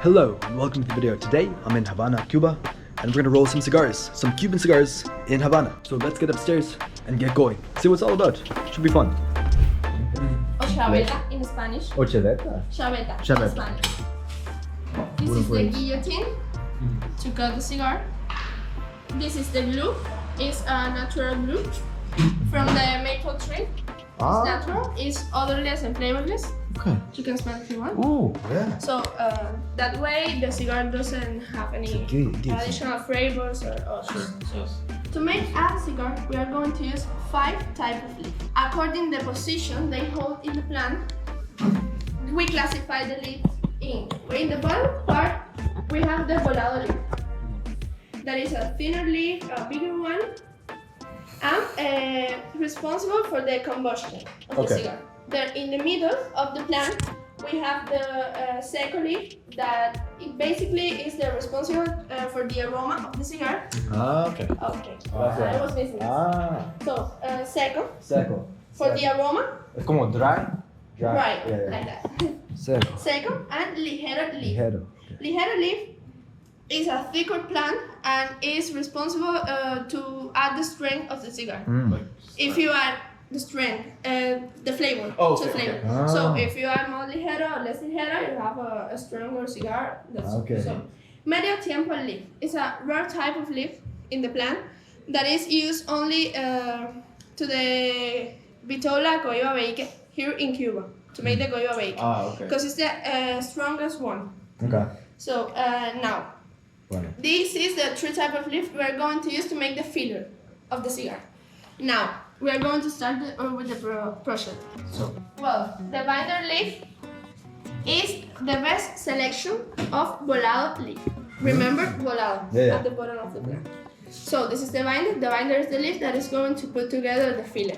Hello and welcome to the video. Today I'm in Havana, Cuba, and we're gonna roll some cigars, some Cuban cigars in Havana. So let's get upstairs and get going. See what it's all about. Should be fun. O chaveta in Spanish. Ochaveta? Chaveta Chaveta. in Spanish. This is the guillotine to cut the cigar. This is the glue. It's a natural glue from the maple tree. It's natural. It's odorless and flavorless. Okay. You can smell if you want. Oh, yeah. So that way the cigar doesn't have any additional flavors or odors. So to make a cigar, we are going to use 5 types of leaf. According to the position they hold in the plant, we classify the leaf in. In the bottom part, we have the volado leaf. That is a thinner leaf, a bigger one, and responsible for the combustion of the cigar. Then in the middle of the plant, we have the seco leaf that it basically is the responsible for the aroma of the cigar. Okay. Okay. I was missing this. So seco Seco. for the aroma. Es como dry. Right, Yeah, yeah. like that. Seco. Seco and ligero leaf. Ligero. Okay. Ligero leaf is a thicker plant and is responsible to add the strength of the cigar. If you add the strength, the flavor, to flavor. Ah. So if you add more ligero or less ligero, you have a stronger cigar. That's so. Medio tiempo leaf is a rare type of leaf in the plant that is used only to the Vitola Coiba Bake here in Cuba to make the Coiba Bake. Because it's the strongest one. Okay. So now, this is the 3 type of leaf we are going to use to make the filler of the cigar. Now, we are going to start with the process. So, well, the binder leaf is the best selection of volado leaf. Remember volado at the bottom of the plant. So this is the binder. The binder is the leaf that is going to put together the filler.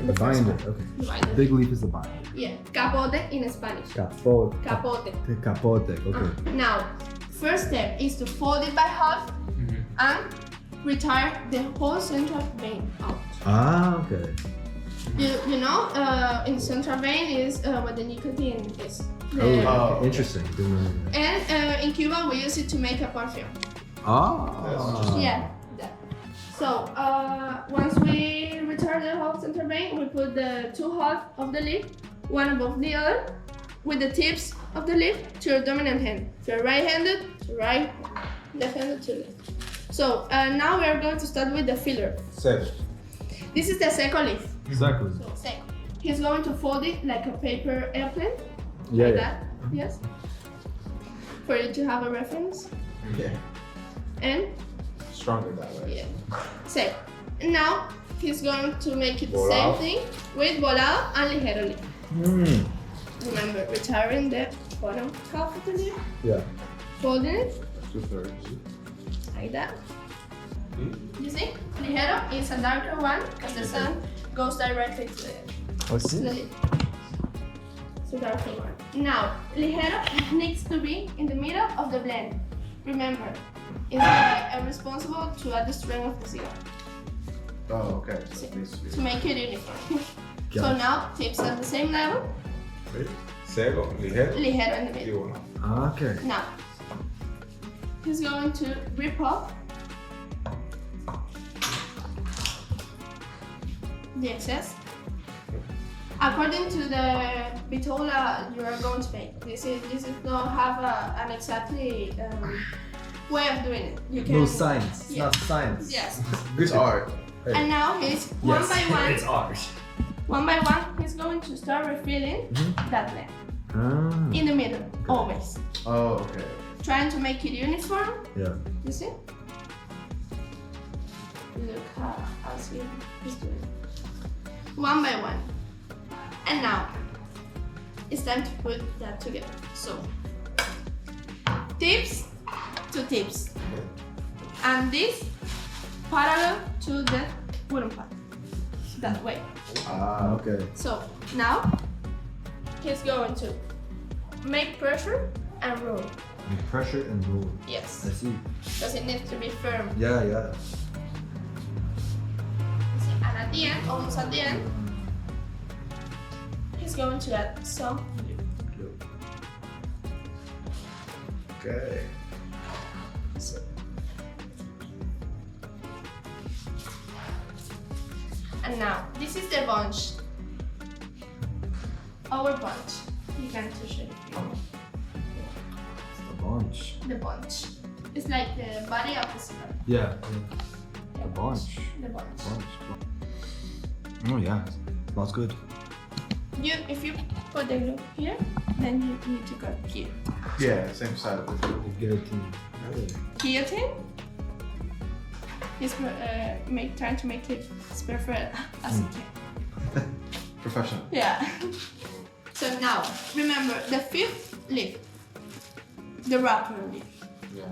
The binder, okay. The binder. Big leaf is the binder. Yeah, capote in Spanish. Capote. Capote. The capote, okay. Now, first step is to fold it by half and retire the whole central vein out. Okay. You know, in central vein is what the nicotine is. Interesting. Didn't know that. And in Cuba we use it to make a perfume. Yeah. That. So once we retire the whole central vein, we put the 2 halves of the leaf, one above the other, with the tips of the leaf to your dominant hand. If you're right-handed, to right, left-handed to left. So now we are going to start with the filler. Seco. This is the seco leaf. Exactly. So seco. He's going to fold it like a paper airplane. Yeah. Like that. Yes. For you to have a reference. Yeah. And Stronger that way. yeah. Seco. And now he's going to make it the Volado. same thing with volado and ligero leaf. Remember, retiring the bottom half of the leaf, Yeah. folding it 2/3. like that. You see? Ligero is a darker one because the sun goes directly to What's the this? leaf. It's a darker one. Now, ligero needs to be in the middle of the blend. Remember, it's responsible to add the strength of the cigar Oh, okay. So it needs to be. to make it uniform. So Gotcha. now, tips at the same level, Ready? Seco, ligero. ligero in the Y middle. uno. Okay. Now, he's going to rip off the excess. According to the vitola you are going to make, this is not have an exactly way of doing it. You can No science. It's Yeah. not science. Yes. It's art. And now he's one by one. It's art. One by one, he's going to start refilling that blend in the middle, always. Oh, okay. Trying to make it uniform. Yeah. You see? Look how he's doing. One by one. And now, it's time to put that together. So, tips to tips. And this parallel to the wooden part. That way. Okay. So, now, he's going to make pressure and roll. Pressure and roll. Yes. I see. Because it needs to be firm. Yeah. And at the end, almost at the end, he's going to add some glue. Ok. Okay. So, And now, this is the bunch. Our bunch. You can touch it. it's the bunch. The bunch. It's like the body of the cigar. Yeah. The bunch. The bunch. Oh yeah, smells good. If you put the glue here, then you need to go here. Yeah, same side of the The guillotine. Guillotine is trying to make it as perfect as it can. Professional. Yeah. So now, remember the fifth leaf, the wrapper leaf. Yeah.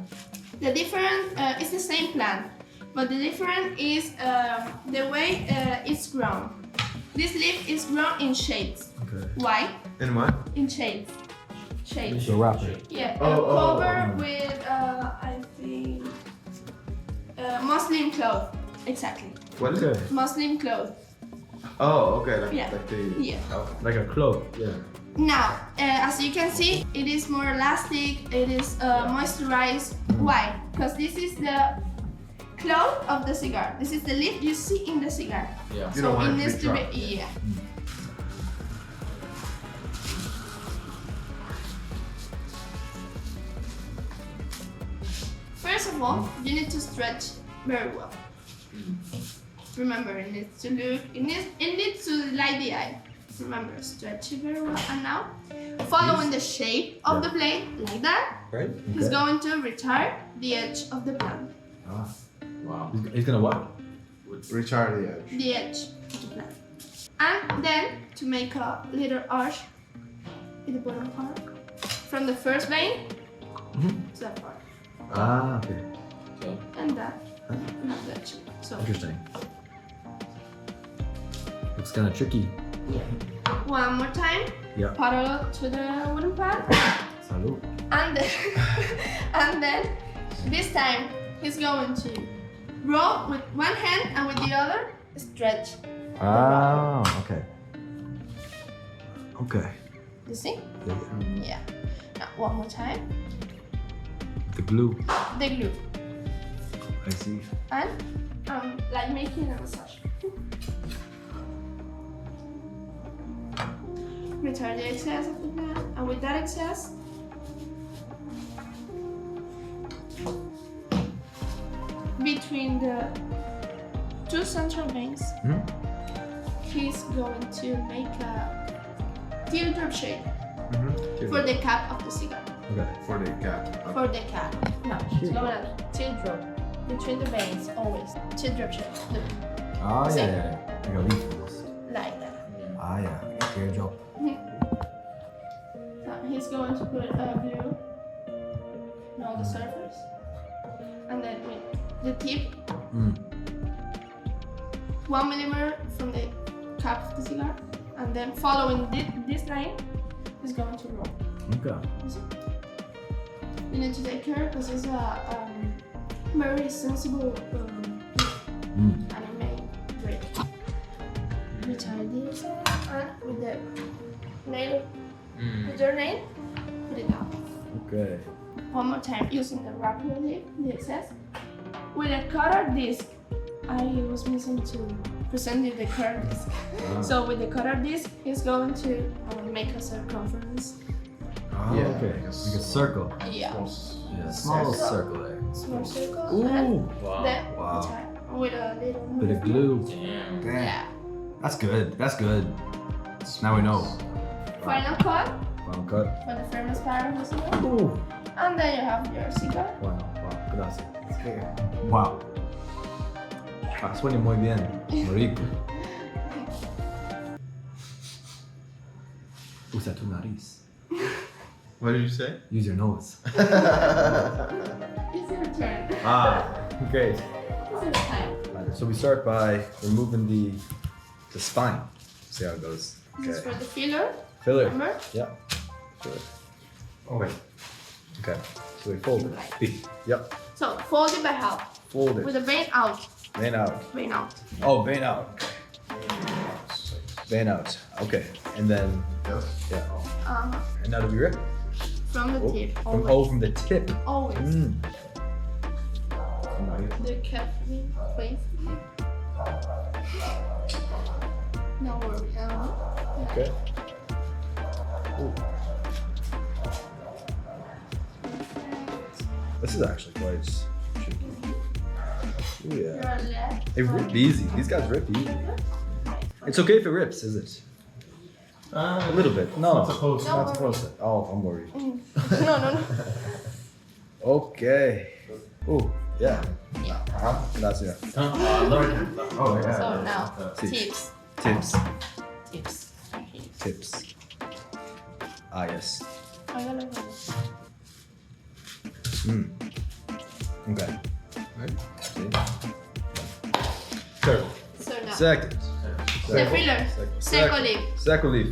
The difference is the same plant, but the difference is the way it's grown. This leaf is grown in shades. Okay. Why? In what? In shades. Shades. The wrapper. Yeah. Oh, Covered with I think muslin cloth. Exactly. What is Okay. it? Muslin cloth. Oh, okay. Like, Yeah. like the. Yeah. Oh. Like a cloak. Yeah. Now, as you can see, it is more elastic. It is moisturized. Why? Because this is the cloth of the cigar. This is the leaf you see in the cigar. Yeah. You So don't want it it needs to to be be, dry. yeah. First of all, you need to stretch very well. Remember, it needs to look, it needs to light the eye. Remember, stretch it very well. And now, following the shape of the blade, like that, Right. he's going to retard the edge of the plant. Ah. Wow. He's gonna what? Recharge the edge. The edge of the plant. And then, to make a little arch in the bottom part, from the first vein to that part. Ah. Okay. And that, and that. So, Interesting. Looks kind of tricky. one more time, Yeah. parallel to the wooden pad. Salud. And then, and then this time he's going to roll with one hand and with the other stretch. Ah. Okay. Okay. You see? The, Yeah. Now one more time. the glue. The glue. I see. And like making a massage. Return the excess of the plant, and with that excess, between the two central veins, he's going to make a teardrop shape for the cap of the cigar. Okay. For the cap. Okay. For the cap. No, he's going to teardrop between the veins, always. Teardrop shape. Look, Ah, See? yeah. Like a leaf almost. like that. Ah, yeah. Teardrop. Now he's going to put glue on the surface, and then with the tip, 1 millimeter from the cap of the cigar, and then following this line, he's going to roll. Okay. You see? You need to take care because it's a very sensible and it may break. Retire this and with the nail, with your nail, put it down. Okay. One more time using the wrapper leaf, the excess. With a cutter disc, I was missing to present you the cutter disc. So with the cutter disc, he's going to make a circumference. Ah, Yeah, okay. like a Like a circle. Yeah. Yeah, small little Circle. circle there. Small circle. Ooh. And then Wow. retire with a little Bit of glue. Yeah. That's good. That's good. Now we know. Final cut Final cut. for the firmest part of the cigar. Ooh. And then you have your cigar. Wow. Wow. Gracias. Wow. Ah, suena muy bien. Muy rico. Usa tu nariz. What did you say? Use your nose. It's your turn. Ah. Okay. It's your time. So we start by removing the spine. See how it goes. This is Okay. for the filler. Filler. Remember? Yeah. Filler. Oh wait. Okay. So we fold it. Yep. So fold it by half Fold with it. the vein out. Vein out. Vein out. Oh, vein out. Vein out. Okay. And then Yes. yeah. Uh-huh. And now do we rip? From the tip. From, Always. from the tip. Always. Mm. The carefully placed tip. No worry. Okay. Ooh. This is actually quite tricky. Ooh, yeah. Your left. It rip easy. These guys rip easy. It's okay if it rips, is it? A little bit. No. Not supposed to. No. Not supposed to. Oh, I'm worried. No. Okay. Ooh, yeah. Uh-huh. That's yeah. Oh, yeah. So now, Tips. tips. Tips. Tips. Okay. Tips. Ah, yes. Mm. Okay. See? Third. So now, Second. the filler. Second leaf. Second leaf.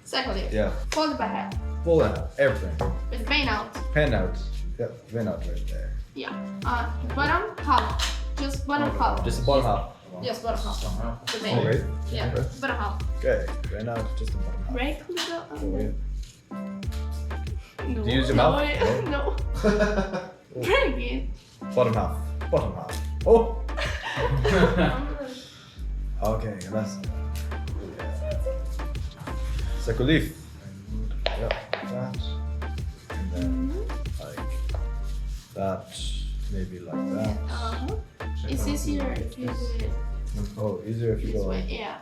Second leaf. Yeah. Fold it by hand. Full out. Everything. With vein out. Pen out. Yeah, pen out right there. Yeah. Bottom half. Just bottom half. Just the bottom half. Yes, bottom half. The vein. Oh, right. Yeah. Okay. Bottom half. Okay. Pen out. Just the bottom half. Break a little. Oh, yeah. No. Do you use your no, mouth? No. Break it. Bottom half. Bottom half. Oh. Okay, that's second leaf. Yep, that. And then like that. Maybe like that. It's easier if you do it Oh, easier if you this go way. like Yeah.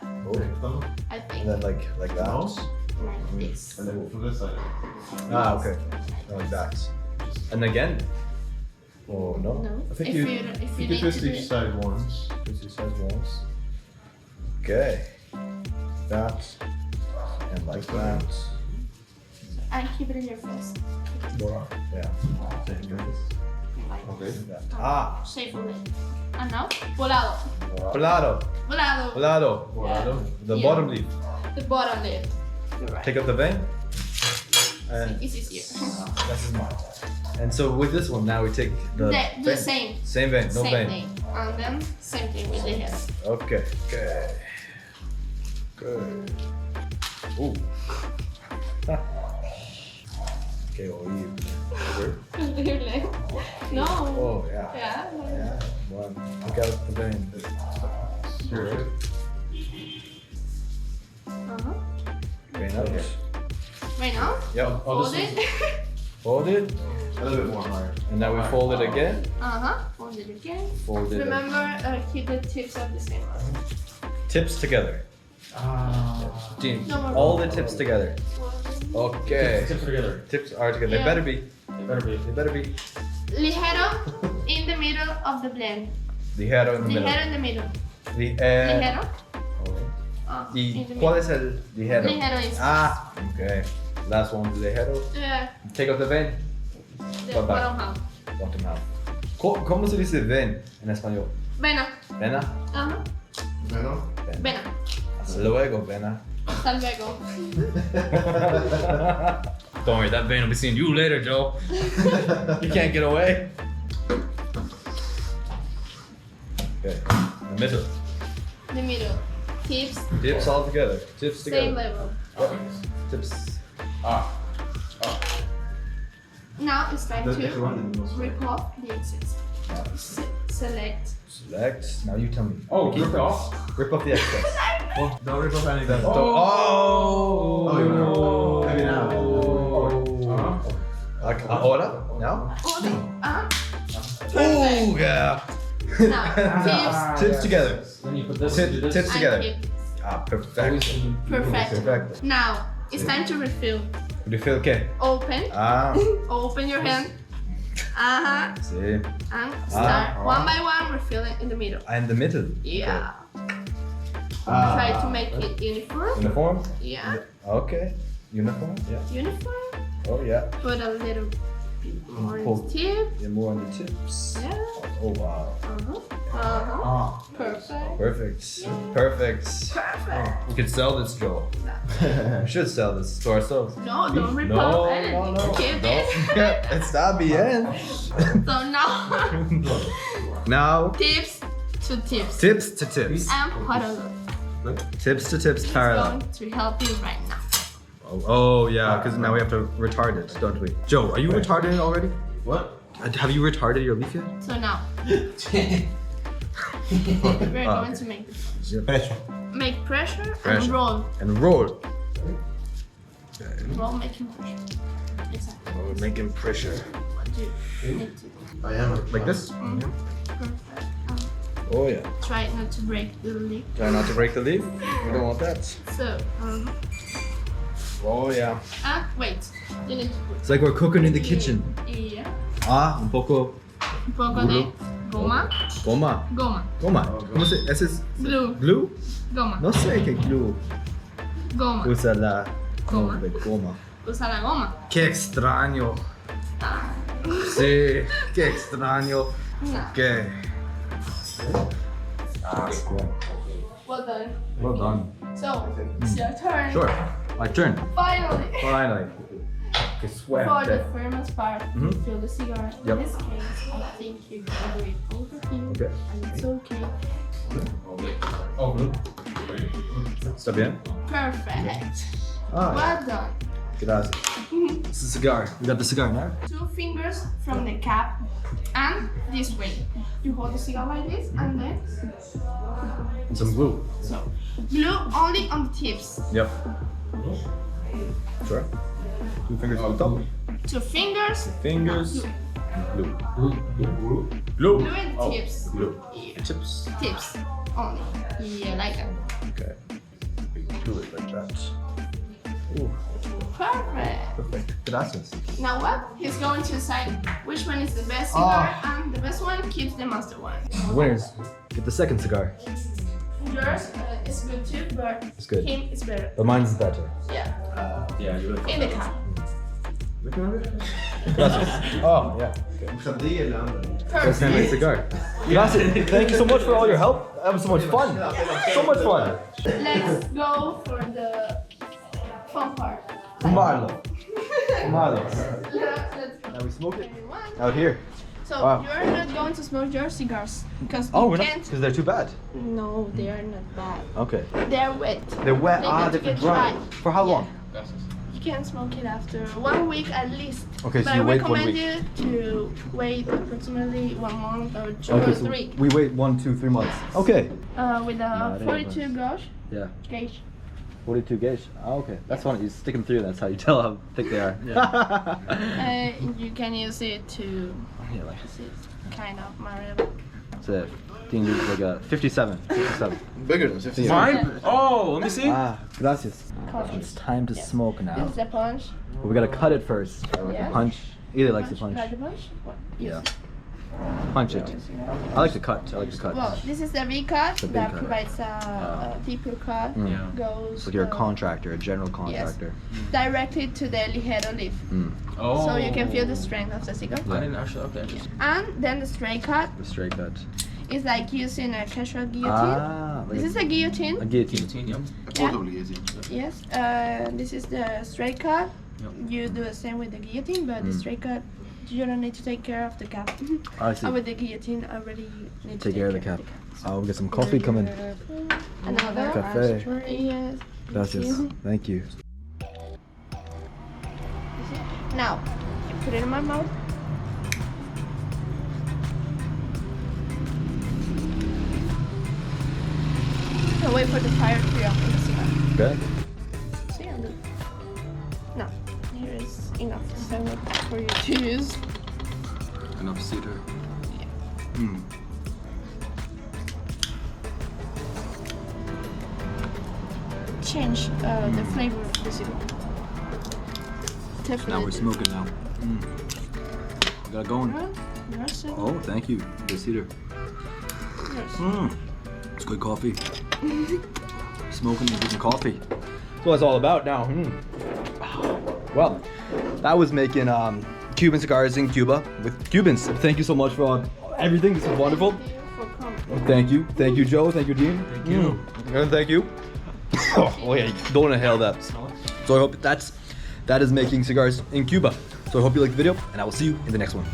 oh. I And think then like that. like this. And then for this side. Ah, okay. Like that. And again. Oh no. No. I think if you you You need can twist to do each it. side once. twist your sides once. Okay. That. And like that. And keep it in your face. Yeah. Like Okay. That. Ah. shape of it. And now, volado. Volado. Volado. Volado. Yeah. The Yeah. bottom leaf. The bottom lip. You're right. Take up the vein. And It's easier. this is mine. And so with this one now we take the The vein. same. Same vein, no Same vein. thing. And then same thing with the head. Okay. Okay. Good. Ooh. Okay, well you. No. Oh yeah. Yeah. Yeah. One. Take out the vein. Sure. Vein out. Right now, Yep. fold it. Fold it. A little bit more higher. And now we fold it again. Fold it again. Fold it. Remember, keep the tips of the same one. Tips together. Team. No more. All the tips together. Okay. Tips are together. Tips are together. They Yeah. better be. They better be. They better be. Ligero in the middle of the blend. Ligero in the middle. Ligero in the middle. Ligero. Ligero. ¿Y in the cuál middle. es el ligero? Ligero is Ah, okay. Last one, ligero. Take out the vein. the Bye-bye. bottom half. Bottom half. ¿Cómo se dice vein en español? Vena. Vena. Ajá. Venom? Vena. Hasta luego, vena. Hasta luego. Don't worry, that vein will be seeing you later, Joe. You can't get away. Okay, the middle. The middle. Tips. Tips all together. Tips together. Same level. Yep. Tips. Now it's time That's the to one in the middle. rip off the excess. Select. Select. Now you tell me. Oh, Keep- rip it off? Rip off the excess. Don't rip off anything. Oh! Oh, you know. Maybe now. Like ahora? Now? Hold it. Oh, yeah. Now, Tips together. Then you put this. Tip- do this. tips tips. together. And keep. Ah, Always perfect. in- Perfect. Perfect. Now, it's time to refill. Refill okay. Open. Ah, Open your hand. see. And start one by one refilling in the middle. In the middle. Yeah. Ah. Try to make it uniform. Uniform? Yeah. Okay. Uniform? Yeah. Uniform. Oh, yeah. Put a little bit more in Pull. the tip. Yeah, more on the tips. Yeah. Oh, wow. Perfect. Perfect. Perfect. Perfect. We could sell this, Joel. We should sell this to ourselves. No, don't rip No, off no, anything. no. Keep No. it. It's not the end. So now, Now, tips to tips. tips to tips. And parallel. Tips to tips It's parallel. going to help you right now. Oh yeah, because now we have to retard it, don't we? Joe, are you retarded already? What? Have you retarded your leaf yet? So now we're going to make Pressure. make pressure and Pressure. roll. And roll. Roll making pressure. Exactly. Oh, we're making pressure. What do you need to do? I am. Like this? Perfect. Oh yeah. Try not to break the leaf. Try not to break the leaf. We don't want that. So, Oh yeah. wait. You need to put. It's like we're cooking in the kitchen. Yeah. Ah, un poco Un poco de goma. goma. Goma. Goma. ¿Cómo se? ¿Ese es Glue. glue? Goma. No sé qué glue. Goma. Usa la Goma. de goma. Usa la goma. Qué extraño. Sí, qué extraño. No. Qué. Ah, Well done. well done. So, it's your turn. Sure. My turn. Finally. Finally. Que For the suerte. firmest part, Mhm. fill the cigar. Yep. In this case, I think you can do it over here. Okay. And it's okay. Está bien? Perfect. Ah, Well done. gracias. It's a cigar. We got the cigar now. 2 fingers from the cap and this way. You hold the cigar like this and then And some glue. so glue only on the tips. Yep. Sure. 2 fingers on top. 2 fingers. Fingers. Glue. Glue. Glue. Glue in the tips. Glue. Yeah. Tips. Tips only. Yeah, like that. Okay. Do it like that. Ooh, Perfect. perfect. Gracias. Now what? He's going to decide which one is the best cigar and the best one keeps the master one. Winners. Get the second cigar. Yours is good too, but It's good. him is better. But mine's better. Yeah. Yeah, you In the cap. Gracias. Oh, yeah. Usadí el hambre. First hand Perfect. cigar. Gracias. Thank you so much for all your help. That was so much fun. So much fun. Let's go for the fun part. Marlo. Marlo. Let's go. Now we smoke it Everyone. out here. So Wow. you're not going to smoke your cigars because Oh, you we're not, can't. because they're too bad. No, they are not bad. Okay. They're wet. They're wet. They Ah, need to they're get dry. dry. For how Yeah. long? You can smoke it after 1 week at least. Okay, so but you I wait 1 recommend week. you to wait approximately 1 month or 2 Okay, or so 3. we wait 1, 2, 3 months. Okay. With a Not 42 gauge. Yeah. Gauge. 42 gauge. Oh, okay. That's funny. You stick them through. That's how you tell how thick they are. You can use it to. Yeah, like This is kind of Mario. it's a thing like a 57. 57. Bigger than 50. Mine? Oh, let me see. Ah, gracias. Coffee. It's time to smoke now. This is the punch. But we gotta cut it first. Yes. Punch. Either likes to punch. Like the punch? What? Yeah. Yes. Punch it. I like to cut. I like to cut. Well, this is the V cut The V that cut. provides a deeper cut. Mm. Yeah. Goes It's like you're a contractor, a general contractor. directly to the ligero leaf. Mm. Oh. So you can feel the strength of the cigar. I didn't actually. Okay. Just, And then the straight cut The straight cut. is like using a casual guillotine. Ah, like This is a guillotine. a guillotine. guillotine. Yep. Portably easy. Yes. This is the straight cut. Yep. You do the same with the guillotine, but the straight cut, you don't need to take care of the cap. I see. And with the guillotine, I really need to Take care of the cap. Oh, we'll get some coffee coming. Another. Cafe. Yes. Gracias. Thank you. Now, you put it in my mouth. And wait for the fire to be off in the cigar. Okay. See, and no, here is enough syrup for you to use. Enough cedar. Yeah. Change the flavor of the cigar. Definitely. Now we're smoking now. Got it going. Yes, Oh, thank you. The cedar. yes. It's good coffee. Smoking and drinking coffee. That's what it's all about now. Well, that was making Cuban cigars in Cuba with Cubans. Thank you so much for everything. This is wonderful. Thank you for coming. Thank you. Thank you, Joe. Thank you, Dean. Thank you. And thank you. Oh, yeah, don't inhale that. So I hope that is making cigars in Cuba. So I hope you liked the video, and I will see you in the next one.